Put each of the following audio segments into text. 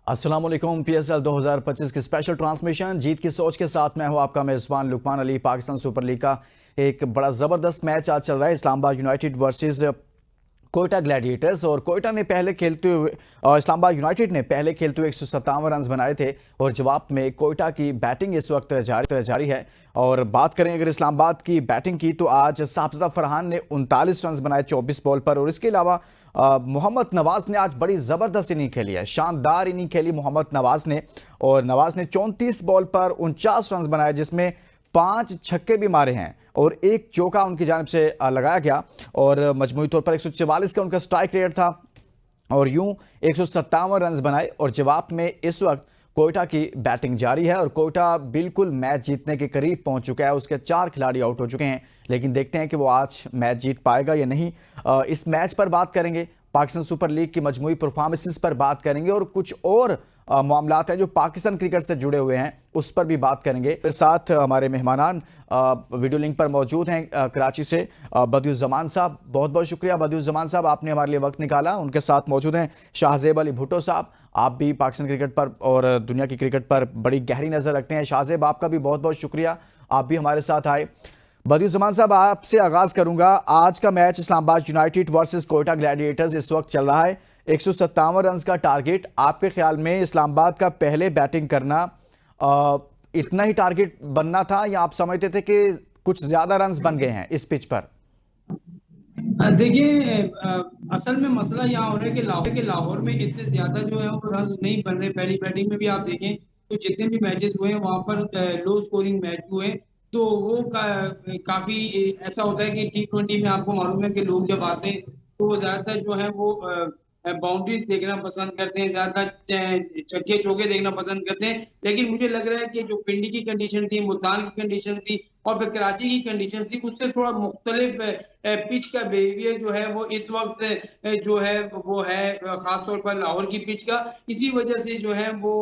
अस्सलाम वालेकुम। PSL 2025 की स्पेशल ट्रांसमिशन जीत की सोच के साथ मैं हूं आपका मेज़बान लुकमान अली। पाकिस्तान सुपर लीग का एक बड़ा ज़बरदस्त मैच आज चल रहा है, Islamabad United versus Quetta Gladiators. और कोयटा ने पहले खेलते हुए इस्लामाबाद यूनाइटेड ने पहले खेलते हुए 157 रन बनाए थे और जवाब में कोयटा की बैटिंग इस वक्त जारी है। और बात करें अगर इस्लामाबाद की बैटिंग की, तो आज साबतदा फरहान ने 39 रन बनाए 24 बॉल पर। और इसके अलावा मोहम्मद नवाज ने आज बड़ी ज़बरदस्त इनिंग खेली है, शानदार इनिंग खेली मोहम्मद नवाज ने। और नवाज ने 34 बॉल पर 49 रन बनाए, जिसमें 5 छक्के भी मारे हैं और एक चौका उनकी जानिब से लगाया गया। और मजमूई तौर पर 144 का उनका स्ट्राइक रेट था और यूं 157 रन बनाए। और जवाब में इस वक्त कोयटा की बैटिंग जारी है और कोयटा बिल्कुल मैच जीतने के करीब पहुंच चुका है। उसके 4 खिलाड़ी आउट हो चुके हैं, लेकिन देखते हैं कि वो आज मैच जीत पाएगा या नहीं। इस मैच पर बात करेंगे, पाकिस्तान सुपर लीग की मजमूई परफॉर्मेंसेस पर बात करेंगे और कुछ और मामलात हैं जो पाकिस्तान क्रिकेट से जुड़े हुए हैं, उस पर भी बात करेंगे। साथ हमारे मेहमानान वीडियो लिंक पर मौजूद हैं कराची से बदियुज़्ज़मान साहब। बहुत बहुत शुक्रिया बदियुज़्ज़मान साहब, आपने हमारे लिए वक्त निकाला। उनके साथ मौजूद हैं शाहजेब अली भुट्टो साहब, आप भी पाकिस्तान क्रिकेट पर और दुनिया की क्रिकेट पर बड़ी गहरी नज़र रखते हैं। शाहजेब, आपका भी बहुत बहुत शुक्रिया, आप भी हमारे साथ आए। बदियुज़्ज़मान साहब, आपसे आगाज़ करूंगा। आज का match Islamabad United versus Quetta Gladiators इस वक्त चल रहा है, 157 रन का टारगेट। आपके ख्याल में इस्लामाबाद का पहले बैटिंग करना इतना ही टारगेट बनना था या आप समझते थे कि कुछ ज्यादा रन्स बन गए हैं इस पिच पर? देखिए, असल में मसला यहाँ हो रहा है कि लाहौर में इतने ज्यादा जो है वो रन नहीं बन रहे। पहली बैटिंग में भी आप देखें तो जितने भी मैचेस हुए हैं वहां पर लो स्कोरिंग मैच हुए। तो वो काफी ऐसा होता है कि T20 में आपको मालूम है कि लोग जब आते हैं तो वो ज्यादातर जो है वो बाउंड्रीज देखना पसंद करते हैं, ज्यादातर छक्के चौके देखना पसंद करते हैं। लेकिन मुझे लग रहा है कि जो पिंडी की कंडीशन थी, मुल्तान की कंडीशन थी और फिर कराची की कंडीशन थी, उससे थोड़ा मुख्तलिफ पिच का बिहेवियर जो है वो इस वक्त जो है वो है खासतौर पर लाहौर की पिच का। इसी वजह से जो है वो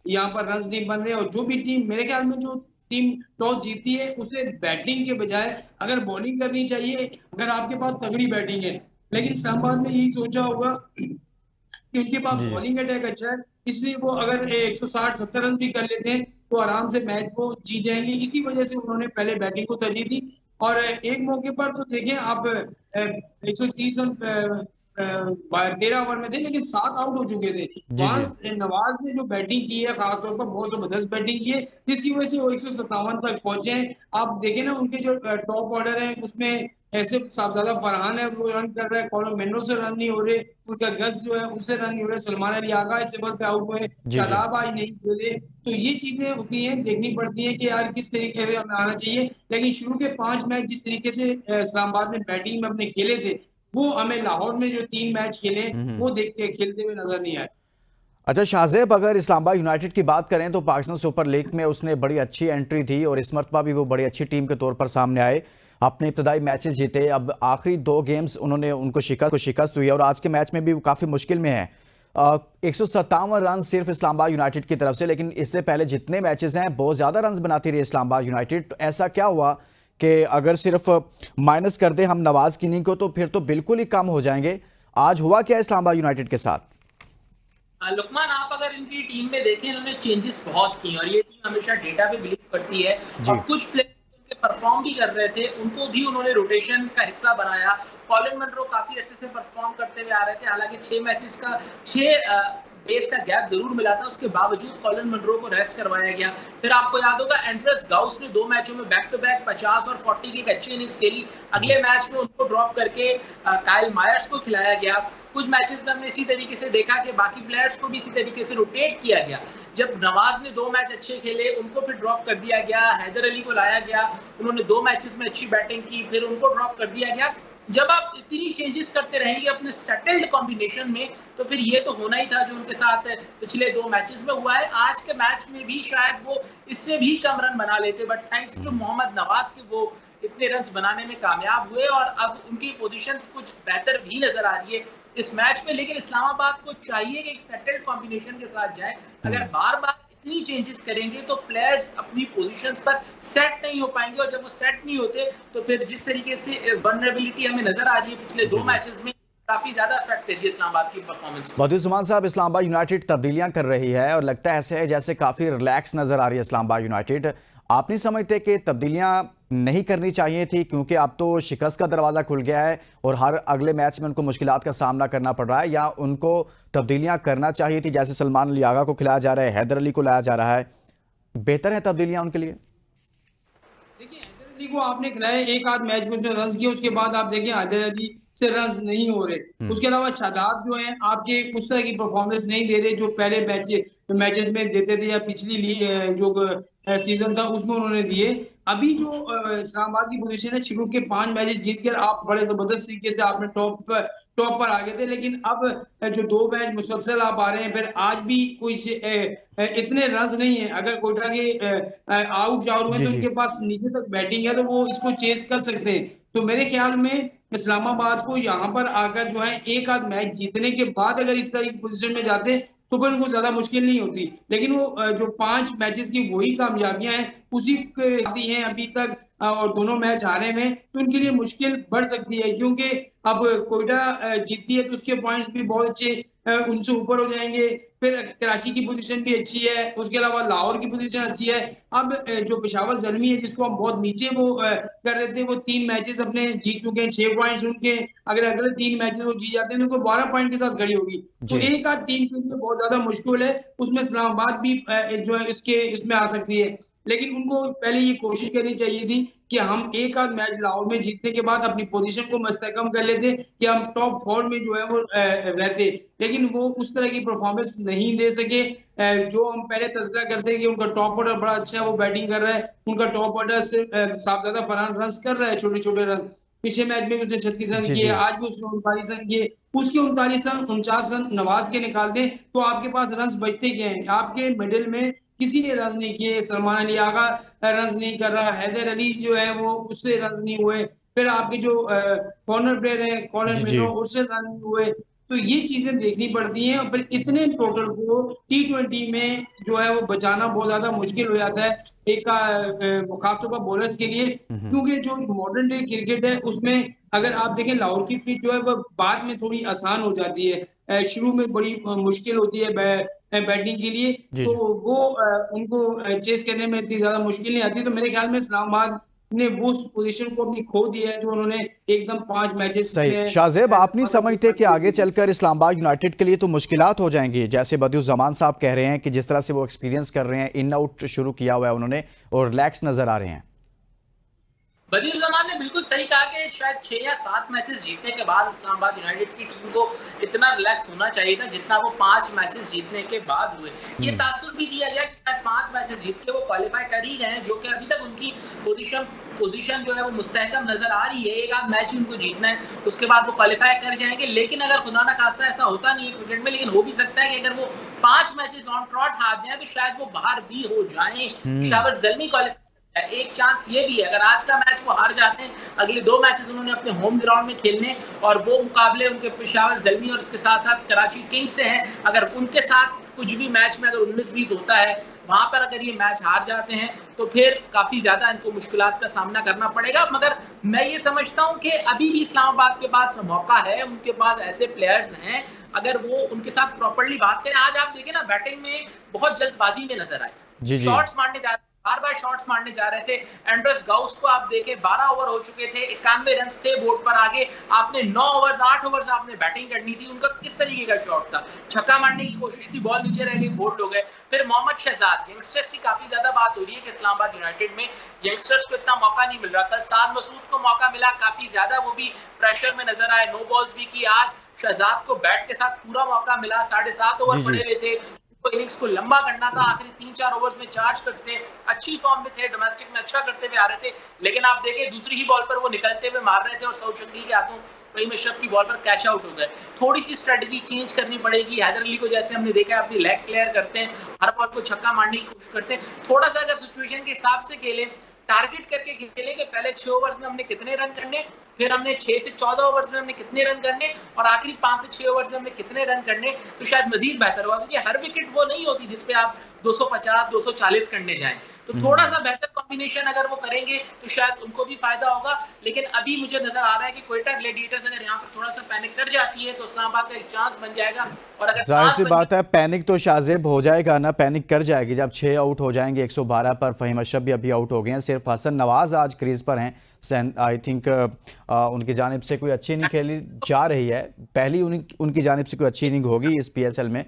यहाँ पर रन नहीं बन रहे। और जो भी टीम, मेरे ख्याल में जो टीम टॉस जीती है उसे बैटिंग के बजाय अगर बॉलिंग करनी चाहिए, अगर आपके पास तगड़ी बैटिंग है। लेकिन इस्लामाबाद ने यही सोचा होगा कि उनके पास जी जी। बॉलिंग अटैक अच्छा है, इसलिए वो अगर 160-70 रन भी कर लेते हैं तो आराम से मैच वो जीत जाएंगे। इसी वजह से उन्होंने पहले बैटिंग को तरजीह दी। और एक मौके पर तो देखें आप 130 रन 13 ओवर में थे, लेकिन 7 आउट हो चुके थे। जी जी। वहां नवाज ने जो बैटिंग की है खासतौर पर बहुत जबरदस्त बैटिंग की है, जिसकी वजह से वो 157 तक पहुंचे हैं। आप देखें ना उनके जो टॉप ऑर्डर है उसमें ऐसे साहबजादा फरहान है, वो रन कर रहा है, कॉलम मेनो से रन नहीं हो रहे, उनका गज जो है उससे रन नहीं हो रहे, सलमान अली आगा इस बॉल पे आउट हुए, जी जी। शादाब आज नहीं खेले। तो ये चीजें होती हैं, देखनी पड़ती है कि यार किस तरीके से हमें आना चाहिए। लेकिन शुरू के 5 मैच जिस तरीके से इस्लामाबाद ने बैटिंग में अपने खेले थे, वो हमें लाहौर में जो 3 मैच खेले हम्म। वो देख के खेलते हुए नजर नहीं आए। अच्छा शाहजेब, अगर इस्लामाबाद यूनाइटेड की बात करें तो पाकिस्तान सुपर लीग में उसने बड़ी अच्छी एंट्री थी और इस मरतबा भी वो बड़ी अच्छी टीम के तौर पर सामने आए, अपने इब्तदाई मैचेस जीते। अब आखिरी 2 गेम्स उन्होंने उनको शिकस्त हुई है और आज के मैच में भी वो काफ़ी मुश्किल में है। 157 रन सिर्फ इस्लामाबाद यूनाइटेड की तरफ से, लेकिन इससे पहले जितने मैचेस हैं बहुत ज़्यादा रन बनाती रही इस्लामाबाद यूनाइटेड। तो ऐसा क्या हुआ कि अगर सिर्फ माइनस कर दें हम नवाज की इनिंग को तो फिर तो बिल्कुल ही कम हो जाएंगे। आज हुआ क्या इस्लामाबाद यूनाइटेड के साथ? लुकमान, आप अगर इनकी टीम में देखें, इन्होंने चेंजेस बहुत की और ये टीम हमेशा डेटा पे बिलीव करती है। जी और कुछ प्लेयर परफॉर्म भी कर रहे थे, उनको भी उन्होंने रोटेशन का हिस्सा बनाया। कॉलिन मनरो काफी अच्छे से परफॉर्म करते हुए आ रहे थे, हालांकि 6 मैचेस का 6 डेज का गैप जरूर मिला था, उसके बावजूद कॉलिन मनरो को रेस्ट करवाया गया। फिर आपको याद होगा एंड्रेस गाउस ने 2 मैचों में बैक टू बैक 50 और 40 की एक अच्छी इनिंग्स खेली। अगले मैच में उनको ड्रॉप करके काइल मायर्स को खिलाया गया। कुछ मैचेस में हमने इसी तरीके से देखा कि बाकी प्लेयर्स को भी इसी तरीके से रोटेट किया गया। जब नवाज ने 2 मैच अच्छे खेले, उनको फिर ड्रॉप कर दिया गया। हैदर अली को लाया गया, उन्होंने 2 मैचेस में अच्छी बैटिंग की, फिर उनको ड्रॉप कर दिया गया। जब आप इतनी चेंजेस करते रहेंगे अपने सेटल्ड कॉम्बिनेशन में, तो फिर ये तो होना ही था जो उनके साथ पिछले 2 मैचेस में हुआ है। आज के मैच में भी शायद वो इससे भी कम रन बना लेते, but thanks to Mohammad Nawaz के वो इतने रन बनाने में कामयाब हुए और अब उनकी पोजीशन कुछ बेहतर भी नजर आ रही है इस मैच में। लेकिन इस्लामाबाद को चाहिए कि एक सेटल्ड कॉम्बिनेशन के साथ जाए। अगर बार बार इतनी चेंजेस करेंगे तो प्लेयर्स अपनी पोजीशंस पर सेट नहीं हो पाएंगे और जब वो सेट नहीं होते तो फिर जिस तरीके से वल्नरेबिलिटी हमें नजर आ रही है पिछले 2 जी जी। मैचेस में, काफी ज्यादा इफेक्ट करिए इस्लामाबाद की परफॉर्मेंस। बदियुज़्ज़मान साहब, इस्लामाबाद यूनाइटेड तब्दीलियां कर रही है और लगता है ऐसे है जैसे काफ़ी रिलैक्स नज़र आ रही है इस्लामाबाद यूनाइटेड। आप नहीं समझते कि तब्दीलियां नहीं करनी चाहिए थी, क्योंकि अब तो शिकस्त का दरवाज़ा खुल गया है और हर अगले मैच में उनको मुश्किलात का सामना करना पड़ रहा है, या उनको तब्दीलियां करना चाहिए थी? जैसे सलमान अली आगा को खिलाया जा रहा है, हैदर अली को लाया जा रहा है, बेहतर है तब्दीलियां उनके लिए? देखिए, हैदर अली को आपने खिलाया, एक आध मैच में उसने रन किए, उसके बाद आप देखें हैदर अली से रन नहीं हो रहे। उसके अलावा शादाब जो है आपके उस तरह की परफॉर्मेंस नहीं दे रहे जो पहले मैचेस में देते थे, या पिछली जो सीजन था उसमें उन्होंने दिए। अभी जो इस्लामाबाद की पोजीशन है, शुरू के 5 मैचेस जीतकर आप बड़े जबरदस्त तरीके से आपने टॉप पर आ गए थे, लेकिन अब जो 2 मैच मुसलसल आप आ रहे हैं, फिर आज भी कुछ इतने रन्स नहीं है। अगर कोयटा के आउट जाओ में जी तो जी। उनके पास नीचे तक बैटिंग है, तो वो इसको चेस कर सकते हैं। तो मेरे ख्याल में इस्लामाबाद को यहाँ पर आकर जो है एक आध मैच जीतने के बाद अगर इस तरह की पोजीशन में जाते तो फिर उनको ज्यादा मुश्किल नहीं होती, लेकिन वो जो 5 मैचेस की वही कामयाबियां हैं, उसी आती हैं अभी तक, और दोनों मैच हारे में, तो उनके लिए मुश्किल बढ़ सकती है, क्योंकि अब कोयटा जीतती है तो उसके पॉइंट्स भी बहुत अच्छे उनसे ऊपर हो जाएंगे। फिर कराची की पोजीशन भी अच्छी है, उसके अलावा लाहौर की पोजीशन अच्छी है। अब जो पेशावर ज़ल्मी है जिसको हम बहुत नीचे वो कर रहे थे, वो 3 मैचेस अपने जीत चुके हैं, 6 पॉइंट्स उनके, अगर अगले 3 मैचेस वो जीत जाते हैं तो उनको 12 पॉइंट के साथ खड़ी होगी। तो जी एक आध टीम के लिए बहुत ज्यादा मुश्किल है, उसमें इस्लामाबाद भी जो है इसमें आ सकती है, लेकिन उनको पहले ये कोशिश करनी चाहिए थी कि हम एक आध मैच लाहौर में जीतने के बाद अपनी पोजीशन को मस्तहकम कर लेते कि हम टॉप 4 में जो है वो रहते, लेकिन वो उस तरह की परफॉर्मेंस नहीं दे सके। जो हम पहले तज़किरा करते हैं कि उनका टॉप ऑर्डर बड़ा अच्छा है, वो बैटिंग कर रहा है, उनका टॉप ऑर्डर से साहबजादा फरहान रन कर रहा है, छोटे-छोटे रन। पिछले मैच में भी उसने 36 रन जी किए, जी। आज भी उसने 39 रन किए। उसके 39 रन 49 रन नवाज के निकाल दें तो आपके पास रन्स बचते क्या हैं? आपके मिडिल में किसी ने रन्स नहीं किए, सलमान अली आगा रन्स नहीं कर रहा, हैदर अली जो है वो उससे रन्स नहीं हुए, फिर आपके जो फॉरनर प्लेयर हैं कॉलिन जी जी। मिलो उससे रन नहीं हुए। तो ये चीजें देखनी पड़ती हैं, और फिर इतने टोटल को टी20 में जो है वो बचाना बहुत ज्यादा मुश्किल हो जाता है, एक खासतौर पर बॉलर्स के लिए, क्योंकि जो मॉडर्न डे क्रिकेट है उसमें अगर आप देखें लाहौर की पिच जो है वो बाद में थोड़ी आसान हो जाती है, शुरू में बड़ी मुश्किल होती है बैटिंग के लिए, जी तो जी। वो उनको चेस करने में इतनी ज्यादा मुश्किल नहीं आती। तो मेरे ख्याल में इस्लामाबाद ने वो पोजीशन को अपनी खो दी है जो उन्होंने एकदम 5 मैचेस सही। में शाहजेब, आप नहीं समझते कि आगे चलकर इस्लामाबाद यूनाइटेड के लिए तो मुश्किलात हो जाएंगी? जैसे बदियुज़्ज़मान साहब कह रहे हैं कि जिस तरह से वो एक्सपीरियंस कर रहे हैं, इन आउट शुरू किया हुआ है उन्होंने और रिलैक्स नजर आ रहे हैं। बदियुज़्ज़मान ने बिल्कुल सही कहा कि शायद 6 या 7 मैचेस जीतने के बाद इस्लामाबाद यूनाइटेड की टीम को इतना रिलैक्स होना चाहिए था जितना वो 5 मैचेस जीतने के बाद हुए। ये तासुर भी दिया गया कि शायद 5 मैचेस जीत के वो क्वालीफाई कर ही गए हैं, जो कि अभी तक उनकी पोजीशन जो है वो मुस्तहकम नजर आ रही है। एक आध मैच ही उनको जीतना है, उसके बाद वो क्वालीफाई कर जाएंगे। लेकिन अगर खुदा ना खास्ता ऐसा होता नहीं है क्रिकेट में, लेकिन हो भी सकता है कि अगर वो 5 मैचेस ऑन ट्रॉट हार जाए तो शायद वो बाहर भी हो जाएं। पेशावर ज़ल्मी क्वालीफाई, एक चांस ये भी है अगर आज का मैच वो हार जाते हैं, अगले 2 मैचेस उन्होंने अपने होम ग्राउंड में खेलने, और वो मुकाबले उनके पेशावर ज़ल्मी और इसके साथ साथ कराची किंग्स से हैं। अगर उनके साथ कुछ भी मैच में अगर 19-20 होता है, वहां पर अगर ये मैच हार जाते हैं तो फिर काफी ज्यादा इनको मुश्किलात का सामना करना पड़ेगा। मगर मैं ये समझता हूं कि अभी भी इस्लामाबाद के पास मौका है, उनके पास ऐसे प्लेयर्स हैं, अगर वो उनके साथ प्रॉपर्ली बात करें। आज आप देखें ना, बैटिंग में बहुत जल्दबाजी में नजर आए, जी जी। शॉट्स मारने जा बार शॉट्स मारने जा रहे थे। एंड्रस गाउस को आप देखें, 12 ओवर हो चुके थे, 91 रन थे बोर्ड पर आगे, आपने 9 ओवर 8 ओवर आपने बैटिंग करनी थी। उनका किस तरीके का शॉट था, छक्का मारने की कोशिश की, बॉल नीचे रह गई, बोल्ड हो गए। फिर मोहम्मद शहजाद, यंगस्टर्स की काफी ज्यादा बात हो रही है कि इस्लामाबाद यूनाइटेड में यंगस्टर्स को इतना मौका नहीं मिल रहा था। साद मसूद को मौका मिला काफी ज्यादा, वो भी प्रेशर में नजर आए, नो बॉल्स भी की। आज शहजाद को बैट के साथ पूरा मौका मिला, 7.5 ओवर पड़े हुए थे, इनिंग्स को लंबा करना था, आखिरी 3-4 ओवर्स में चार्ज करते, अच्छी फॉर्म में थे, डोमेस्टिक में अच्छा करते हुए आ रहे थे। लेकिन आप देखें दूसरी ही बॉल पर वो निकलते हुए मार रहे थे और सऊद शकील के हाथों वही मिशरफ की बॉल पर कैच आउट हो गए। थोड़ी सी स्ट्रेटजी चेंज करनी पड़ेगी। हैदर अली को जैसे हमने देखा अपनी लेग क्लियर करते हैं, हर बॉल को छक्का मारने की कोशिश करते हैं, थोड़ा सा अगर सिचुएशन के हिसाब से खेले, टारगेट करके खेले कि पहले 6 ओवर्स में हमने कितने रन करने, फिर हमने 6 से 14 ओवर्स में हमने कितने रन करने और आखिरी 5 से 6 ओवर्स में हमने कितने रन करने, तो शायद मजीद बेहतर होगा, क्योंकि हर विकेट वो नहीं होती जिसपे आप 250 240 करने जाएं। तो थोड़ा सा बेहतर कॉम्बिनेशन अगर वो करेंगे तो शायद उनको भी फायदा होगा। लेकिन अभी मुझे नजर आ रहा है कि क्वेटा ग्लैडिएटर्स अगर यहाँ पर थोड़ा सा पैनिक कर जाती है तो इस्लामाबाद का एक चांस बन जाएगा। और अगर जाहिर सी बात है पैनिक तो शाज़ेब हो जाएगा ना, पैनिक कर जाएगी जब 6 आउट हो जाएंगे 112 पर। फ़हीम अशरफ भी अभी आउट हो गए हैं, सिर्फ हसन नवाज आज क्रीज पर हैं। आई थिंक उनकी जानिब से कोई अच्छी इनिंग खेली जा रही है, पहली उनकी जानिब से कोई अच्छी इनिंग होगी इस PSL में।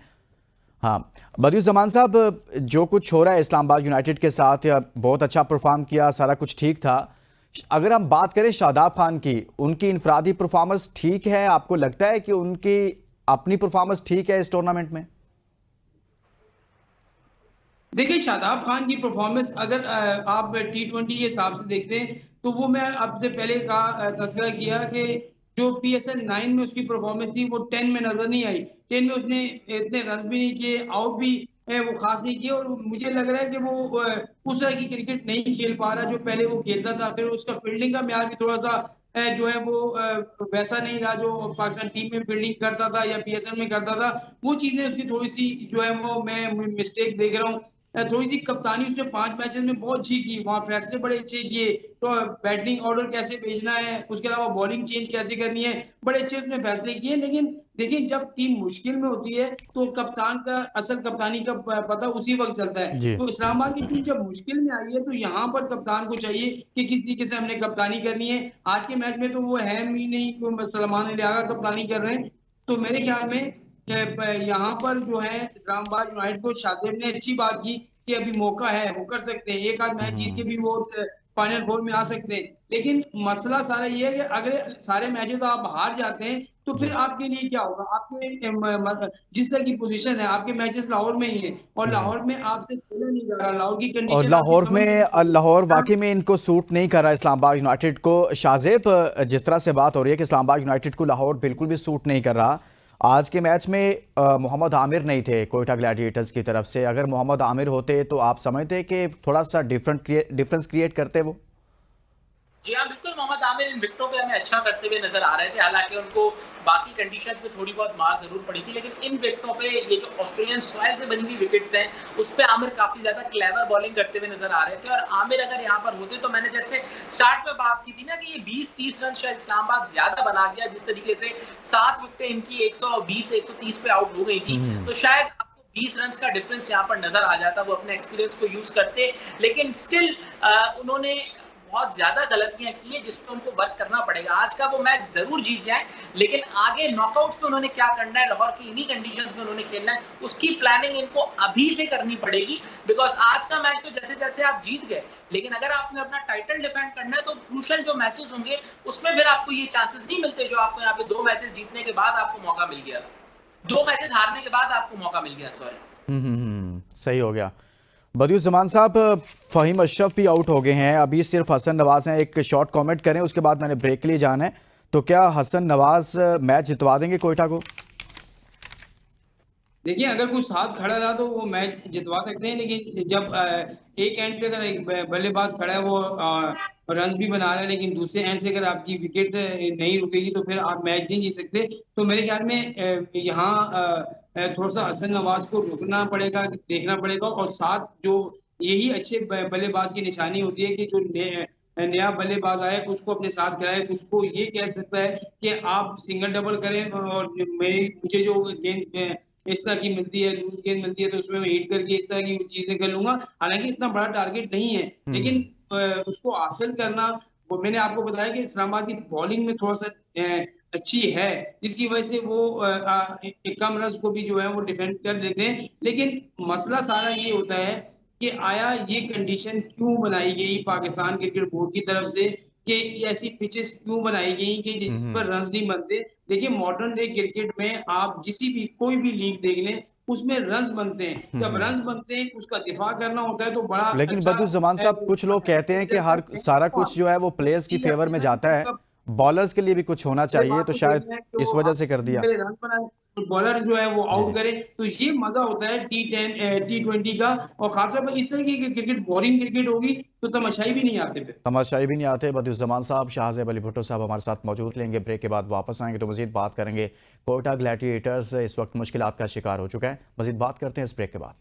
हाँ बदियुज़्ज़मान साहब, जो कुछ हो रहा है इस्लामाबाद यूनाइटेड के साथ, बहुत अच्छा परफॉर्म किया, सारा कुछ ठीक था। अगर हम बात करें शादाब खान की, उनकी इनफरादी परफॉर्मेंस ठीक है? आपको लगता है कि उनकी अपनी परफॉर्मेंस ठीक है इस टूर्नामेंट में? देखिए, शादाब खान की परफॉर्मेंस अगर आप T20 के हिसाब से देखते हैं तो वो मैं आपसे पहले कहा तस्करा किया कि जो PSL 9 में उसकी परफॉर्मेंस थी वो 10 में नजर नहीं आई। 10 में उसने इतने रन भी नहीं किए, आउट भी वो खास नहीं किए, और मुझे लग रहा है कि वो उस तरह की क्रिकेट नहीं खेल पा रहा जो पहले वो खेलता था। फिर उसका फील्डिंग का म्यार भी थोड़ा सा जो है वो वैसा नहीं रहा जो पाकिस्तान टीम में फील्डिंग करता था या PSL में करता था। वो चीजें उसकी थोड़ी सी जो है वो मैं मिस्टेक देख रहा हूँ। थोड़ी सी कप्तानी उसने 5 मैचेस में बहुत अच्छी की, वहाँ फैसले बड़े अच्छे किए। तो बैटिंग ऑर्डर कैसे भेजना है, उसके अलावा बॉलिंग चेंज कैसे करनी है, बड़े अच्छे उसने फैसले किए। लेकिन देखिए, जब टीम मुश्किल में होती है तो कप्तान का असल कप्तानी का पता उसी वक्त चलता है। जी। तो इस्लामाबाद की टीम जब मुश्किल में आई है तो यहाँ पर कप्तान को चाहिए कि किस तरीके से हमने कप्तानी करनी है। आज के मैच में तो वो है ही नहीं, तो सलमान लियागा कप्तानी कर रहे हैं। तो मेरे ख्याल में यहाँ पर जो है इस्लामाबाद यूनाइटेड को शादेब ने अच्छी बात की कि अभी मौका है, वो कर सकते हैं, एक आध मैच जीत के भी वो फाइनल 4 में आ सकते हैं। लेकिन मसला सारा ये है कि अगर सारे मैचेस आप हार जाते हैं तो फिर आपके लिए क्या होगा? आपके जिस तरह की पोजीशन है, आपके मैचेस लाहौर में ही है और लाहौर में आपसे खेला नहीं जा रहा, लाहौर की और कंडीशन लाहौर वाकई में इनको सूट नहीं कर रहा इस्लामाबाद यूनाइटेड को। शाज़ेब, जिस तरह से बात हो रही है कि इस्लामाबाद यूनाइटेड को लाहौर बिल्कुल भी सूट नहीं कर रहा, आज के मैच में मोहम्मद आमिर नहीं थे कोयटा ग्लैडिएटर्स की तरफ से। अगर मोहम्मद आमिर होते तो आप समझते कि थोड़ा सा डिफरेंस क्रिएट करते वो? जी हाँ, बिल्कुल। मोहम्मद आमिर इन विकेटों पे हमें अच्छा करते हुए नजर आ रहे थे, हालांकि उनको बाकी कंडीशंस में थोड़ी बहुत मार जरूर पड़ी थी, लेकिन इन विकेटों पे ये जो ऑस्ट्रेलियन सॉइल से बनी हुई विकेट्स हैं उस पे आमिर काफी ज्यादा क्लेवर बॉलिंग करते हुए नजर आ रहे थे। और आमिर अगर यहाँ पर होते तो मैंने जैसे स्टार्ट में बात की थी ना कि ये 20-30 रन शायद इस्लामाबाद ज्यादा बना गया, जिस तरीके से 7 विकेटें इनकी 120 130 पे आउट हो गई थी, तो शायद 20 रन का डिफरेंस यहाँ पर नजर आ जाता, वो अपने एक्सपीरियंस को यूज करते। लेकिन स्टिल उन्होंने बहुत ज्यादा गलतियां की है जिस पर उनको वर्क करना पड़ेगा। आज का वो मैच जरूर जीत जाए, लेकिन आगे नॉकआउट्स में उन्होंने क्या करना है, लाहौर की इन्हीं कंडीशंस में उन्होंने खेलना है, उसकी प्लानिंग इनको अभी से करनी पड़ेगी। बिकॉज आज का मैच तो जैसे जैसे आप जीत गए, लेकिन अगर आपने अपना टाइटल डिफेंड करना है तो क्रूशियल जो मैचेस होंगे उसमें फिर आपको ये चांसेस नहीं मिलते जो आपको यहाँ पे 2 मैचेस जीतने के बाद आपको मौका मिल गया, 2 मैचेस हारने के बाद आपको मौका मिल गया। सॉरी, सही हो गया। बदियुज़्ज़मान साहब, फ़हीम अशरफ भी आउट हो गए हैं, अभी सिर्फ हसन नवाज हैं। एक शॉर्ट कमेंट करें, उसके बाद मैंने ब्रेक के लिए जाना है। तो क्या हसन नवाज मैच जितवा देंगे कोयटा को? देखिए, अगर कोई साथ खड़ा रहा तो वो मैच जितवा सकते हैं, लेकिन जब एक एंड पे अगर एक बल्लेबाज खड़ा है वो रन भी बना रहा है, लेकिन दूसरे एंड से अगर आपकी विकेट नहीं रुकेगी तो फिर आप मैच नहीं जीत सकते। तो मेरे ख्याल में यहाँ थोड़ा सा हसन नवाज को रुकना पड़ेगा, देखना पड़ेगा, और साथ जो यही अच्छे बल्लेबाज की निशानी होती है कि जो नया बल्लेबाज आए उसको अपने साथ खिलाए, उसको ये कह सकता है कि आप सिंगल डबल करें और मुझे जो गेंद इस तरह की मिलती है, लूज गेंद मिलती है तो उसमें मैं हिट करके इस तरह की चीजें कर लूंगा। हालांकि इतना बड़ा टारगेट नहीं है, लेकिन उसको हासिल करना, वो मैंने आपको बताया कि इस्लामाबाद की बॉलिंग में थोड़ा सा अच्छी है, जिसकी वजह से वो कम रन को भी जो है वो डिफेंड कर लेते हैं। लेकिन मसला सारा ये होता है कि आया ये कंडीशन क्यों बनाई गई पाकिस्तान क्रिकेट बोर्ड की तरफ से कि ऐसी पिचेस क्यों बनाई गई कि जिस पर रन नहीं बनते। देखिए, मॉडर्न डे क्रिकेट में आप कोई भी लीग देख लें उसमें रन्स बनते हैं, जब रन्स बनते हैं उसका दिफा करना होता है तो बड़ा लेकिन अच्छा बदियुज़्ज़मान साहब, कुछ लोग कहते हैं कि हर सारा कुछ जो है वो प्लेयर्स की फेवर में जाता है, बॉलर्स के लिए भी कुछ होना चाहिए, तो शायद इस वजह से कर दिया। रन बनाए बॉलर जो है वो आउट करे, तो ये मजा होता है T20 का। और खासतौर पर इस तरह की क्रिकेट बोरिंग क्रिकेट होगी तो तमाशाई भी नहीं आते फिर। तमाशाई भी नहीं आते। बदियुज़्ज़मान साहब, शाहज़ेब अली भुट्टो साहब हमारे साथ मौजूद। लेंगे ब्रेक के बाद वापस आएंगे तो मजीद बात करेंगे। कोयटा ग्लैडिएटर्स इस वक्त मुश्किलात का शिकार हो चुका है। मजीद बात करते हैं इस ब्रेक के बाद।